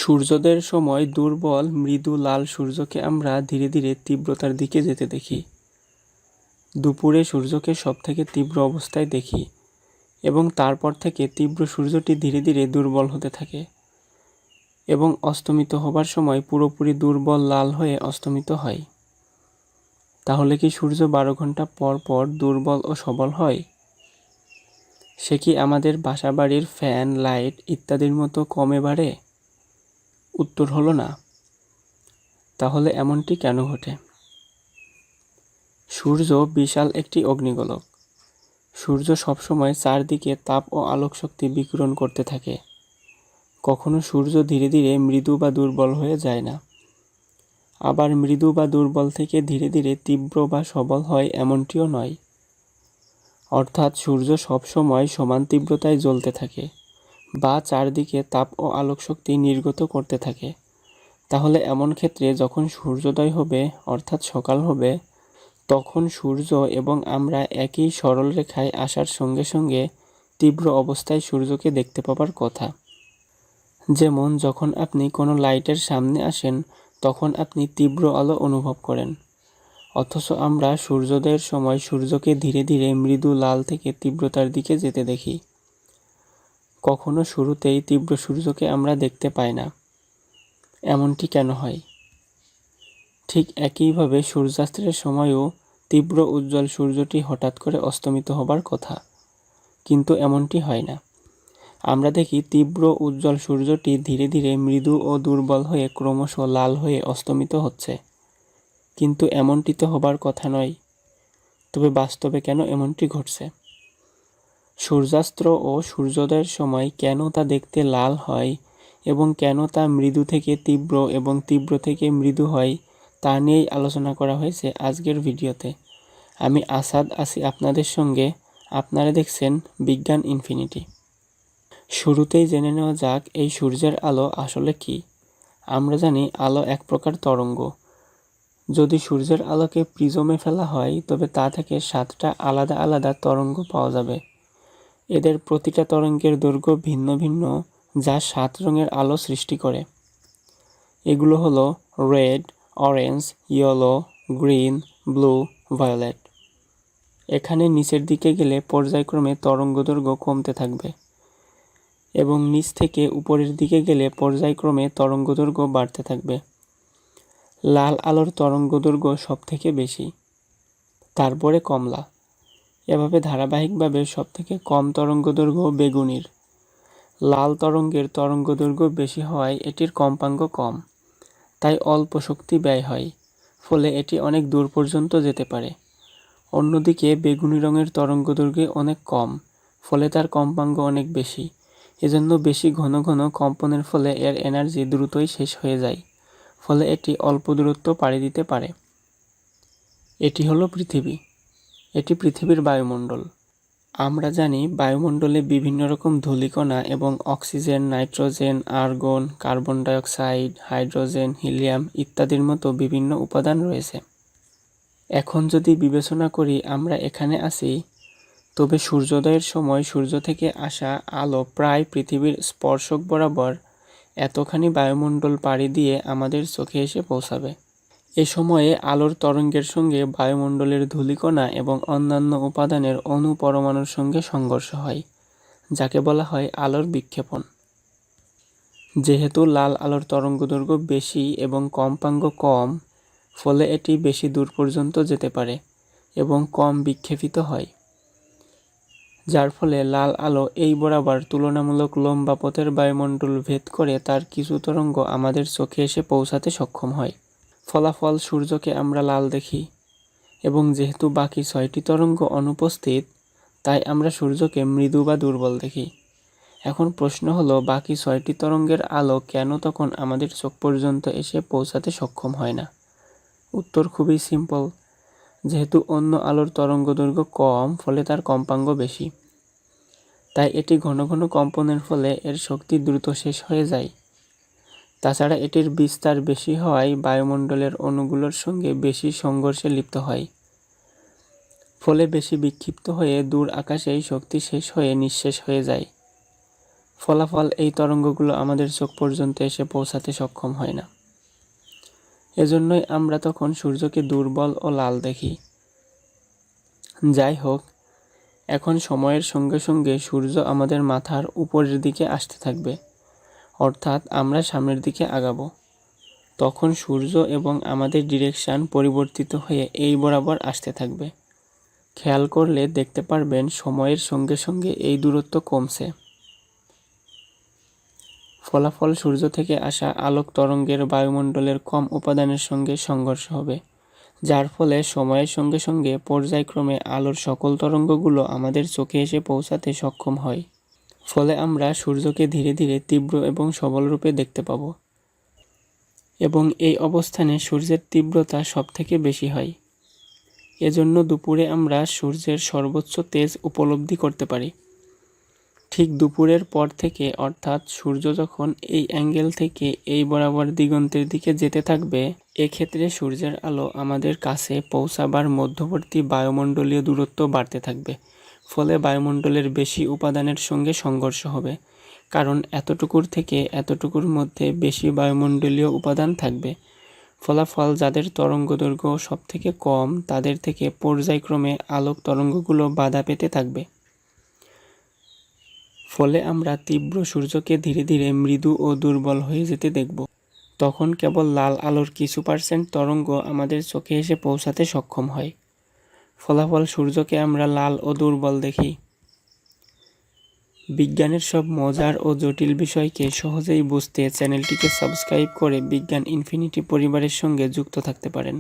সূর্যোদয়ের সময় দুর্বল মৃদু লাল সূর্যকে আমরা ধীরে ধীরে তীব্রতার দিকে যেতে দেখি। দুপুরে সূর্যকে সবথেকে তীব্র অবস্থায় দেখি এবং তারপর থেকে তীব্র সূর্যটি ধীরে ধীরে দুর্বল হতে থাকে এবং অস্তমিত হবার সময় পুরোপুরি দুর্বল লাল হয়ে অস্তমিত হয়। তাহলে কি সূর্য 12 ঘন্টা পর পর দুর্বল ও সবল হয়? সে কি আমাদের বাসাবাড়ির ফ্যান, লাইট ইত্যাদির মতো কমে বাড়ে? উত্তর হলো না। তাহলে এমনটি কেন ঘটে? সূর্য বিশাল একটি অগ্নিগোলক। সূর্য সবসময় চারদিকে তাপ ও আলোক শক্তি বিকিরণ করতে থাকে। কখনো সূর্য ধীরে ধীরে মৃদু বা দুর্বল হয়ে যায় না, আবার মৃদু বা দুর্বল থেকে ধীরে ধীরে তীব্র বা সবল হয় এমনটিও নয়। অর্থাৎ সূর্য সবসময় সমান তীব্রতায় জ্বলতে থাকে বা চারদিকে তাপ ও আলোক শক্তি নির্গত করতে থাকে। তাহলে এমন ক্ষেত্রে যখন সূর্যোদয় হবে অর্থাৎ সকাল হবে, তখন সূর্য এবং আমরা একই সরল রেখায় আসার সঙ্গে সঙ্গে তীব্র অবস্থায় সূর্যকে দেখতে পাবার কথা। যেমন যখন আপনি কোনো লাইটের সামনে আসেন তখন আপনি তীব্র আলো অনুভব করেন, অথচ আমরা সূর্যোদয়ের সময় সূর্যকে ধীরে ধীরে মৃদু লাল থেকে তীব্রতার দিকে যেতে দেখি। কখনো শুরুতেই তীব্র সূর্যকে আমরা দেখতে পাই না। এমনটি কেন হয়? ঠিক একইভাবে সূর্যাস্তের সময়ও তীব্র উজ্জ্বল সূর্যটি হঠাৎ করে অস্তমিত হবার কথা, কিন্তু এমনটি হয় না। আমরা দেখি তীব্র উজ্জ্বল সূর্যটি ধীরে ধীরে মৃদু ও দুর্বল হয়ে ক্রমশ লাল হয়ে অস্তমিত হচ্ছে, কিন্তু এমনটি তো হবার কথা নয়। তবে বাস্তবে কেন এমনটি ঘটছে? সূর্যাস্ত ও সূর্যোদয়ের সময় কেন তা দেখতে লাল হয় এবং কেন তা মৃদু থেকে তীব্র এবং তীব্র থেকে মৃদু হয় তা নিয়েই আলোচনা করা হয়েছে আজকের ভিডিওতে। আমি আসাদ আছি আপনাদের সঙ্গে। আপনারা দেখছেন বিজ্ঞান ইনফিনিটি। শুরুতেই জেনে নেওয়া যাক এই সূর্যের আলো আসলে কি। আমরা জানি আলো এক প্রকার তরঙ্গ। যদি সূর্যের আলোকে প্রিজমে ফেলা হয় তবে তা থেকে 7টা আলাদা আলাদা তরঙ্গ পাওয়া যাবে। এদের প্রতিটা তরঙ্গের দৈর্ঘ্য ভিন্ন ভিন্ন, যা 7 রঙের আলো সৃষ্টি করে। এগুলো হলো red, orange, yellow, green, blue, violet. এখানে নিচের দিকে গেলে পর্যায়ক্রমে তরঙ্গ দৈর্ঘ্য কমতে থাকবে এবং নিচ থেকে উপরের দিকে গেলে পর্যায়ক্রমে তরঙ্গ দৈর্ঘ্য বাড়তে থাকবে। লাল আলোর তরঙ্গ দৈর্ঘ্য সবথেকে বেশি, তারপরে কমলা। এভাবে ধারাবাহিকভাবে সবথেকে কম তরঙ্গ দৈর্ঘ্য বেগুনির। লাল তরঙ্গের তরঙ্গ দৈর্ঘ্য বেশি হওয়ায় এটির কম্পাঙ্ক কম, তাই অল্প শক্তি ব্যয় হয়, ফলে এটি অনেক দূর পর্যন্ত যেতে পারে। অন্যদিকে বেগুনি রঙের তরঙ্গ দৈর্ঘ্য অনেক কম, ফলে তার কম্পাঙ্ক অনেক বেশি। এজন্য বেশি ঘন ঘন কম্পনের ফলে এর এনার্জি দ্রুতই শেষ হয়ে যায়, ফলে এটি অল্প দূরত্ব পাড়ি দিতে পারে। এটি হলো পৃথিবী। এটি পৃথিবীর বায়ুমণ্ডল। আমরা জানি বায়ুমণ্ডলে বিভিন্ন রকম ধূলিকণা এবং oxygen, nitrogen, argon, carbon dioxide, hydrogen, helium ইত্যাদির মতো বিভিন্ন উপাদান রয়েছে। এখন যদি বিবেচনা করি আমরা এখানে আছি, তবে সূর্যোদয়ের সময় সূর্য থেকে আসা আলো প্রায় পৃথিবীর স্পর্শক বরাবর এতখানি বায়ুমণ্ডল পাড়ি দিয়ে আমাদের চোখে এসে পৌঁছাবে। এ সময়ে আলোর তরঙ্গের সঙ্গে বায়ুমণ্ডলের ধূলিকণা এবং অন্যান্য উপাদানের অণু পরমাণুর সঙ্গে সংঘর্ষ হয়, যাকে বলা হয় আলোর বিক্ষেপণ। যেহেতু লাল আলোর তরঙ্গদৈর্ঘ্য বেশি এবং কম্পাঙ্ক কম, ফলে এটি বেশি দূর পর্যন্ত যেতে পারে এবং কম বিক্ষেপিত হয়, যার ফলে লাল আলো এই বরাবর তুলনামূলক লম্বা পথের বায়ুমণ্ডল ভেদ করে তার কিছু তরঙ্গ আমাদের চোখে এসে পৌঁছাতে সক্ষম হয়। ফলাফল সূর্যকে আমরা লাল দেখি এবং যেহেতু বাকি 6টি তরঙ্গ অনুপস্থিত, তাই আমরা সূর্যকে মৃদু বা দুর্বল দেখি। এখন প্রশ্ন হলো, বাকি 6টি তরঙ্গের আলো কেন তখন আমাদের চোখ পর্যন্ত এসে পৌঁছাতে সক্ষম হয় না? উত্তর খুবই সিম্পল। যেহেতু অন্য আলোর তরঙ্গ দৈর্ঘ্য কম, ফলে তার কম্পাঙ্ক বেশি, তাই এটি ঘন ঘন কম্পনের ফলে এর শক্তি দ্রুত শেষ হয়ে যায়। তাছাড়া এটির বিস্তার বেশি হওয়ায় বায়ুমণ্ডলের অণুগুলোর সঙ্গে বেশি সংঘর্ষে লিপ্ত হয়, ফলে বেশি বিক্ষিপ্ত হয়ে দূর আকাশেই শক্তি শেষ হয়ে নিঃশেষ হয়ে যায়। ফলাফল এই তরঙ্গগুলো আমাদের চোখ পর্যন্ত এসে পৌঁছাতে সক্ষম হয় না। এজন্যই আমরা তখন সূর্যকে দুর্বল ও লাল দেখি। যাই হোক, এখন সময়ের সঙ্গে সঙ্গে সূর্য আমাদের মাথার উপরের দিকে আসতে থাকবে, অর্থাৎ আমরা সামনের দিকে আগাবো। তখন সূর্য এবং আমাদের ডিরেকশন পরিবর্তিত হয়ে এই বরাবর আসতে থাকবে। খেয়াল করলে দেখতে পারবেন সময়ের সঙ্গে সঙ্গে এই দূরত্ব কমছে। ফলাফল সূর্য থেকে আসা আলোক তরঙ্গের বায়ুমণ্ডলের কম উপাদানের সঙ্গে সংঘর্ষ হবে, যার ফলে সময়ের সঙ্গে সঙ্গে পর্যায়ক্রমে আলোর সকল তরঙ্গগুলো আমাদের চোখে এসে পৌঁছাতে সক্ষম হয়। ফলে আমরা সূর্যকে ধীরে ধীরে তীব্র এবং সবল রূপে দেখতে পাব, এবং এই অবস্থানে সূর্যের তীব্রতা সবথেকে বেশি হয়। এজন্য দুপুরে আমরা সূর্যের সর্বোচ্চ তেজ উপলব্ধি করতে পারি। ঠিক দুপুরের পর থেকে, অর্থাৎ সূর্য যখন এই অ্যাঙ্গেল থেকে এই বরাবর দিগন্তের দিকে যেতে থাকবে, এক্ষেত্রে সূর্যের আলো আমাদের কাছে পৌঁছাবার মধ্যবর্তী বায়ুমণ্ডলীয় দূরত্ব বাড়তে থাকবে। ফলে বায়ুমণ্ডলের বেশি উপাদানের সঙ্গে সংঘর্ষ হবে, কারণ এতটুকুর থেকে এতটুকুর মধ্যে বেশি বায়ুমণ্ডলীয় উপাদান থাকবে। ফলাফল যাদের তরঙ্গদৈর্ঘ্য সবথেকে কম, তাদের থেকে পর্যায়ক্রমে আলোক তরঙ্গগুলো বাধা পেতে থাকবে। ফলে আমরা তীব্র সূর্যকে ধীরে ধীরে মৃদু ও দুর্বল হয়ে যেতে দেখব। তখন কেবল লাল আলোর কিছু % তরঙ্গ আমাদের চোখে এসে পৌঁছাতে সক্ষম হয়। ফলাফল সূর্যকে আমরা লাল ও দুর্বল দেখি। বিজ্ঞানের সব মজার ও জটিল বিষয়কে সহজেই বুঝতে চ্যানেলটিকে সাবস্ক্রাইব করে বিজ্ঞান ইনফিনিটি পরিবারের সঙ্গে যুক্ত থাকতে পারেন।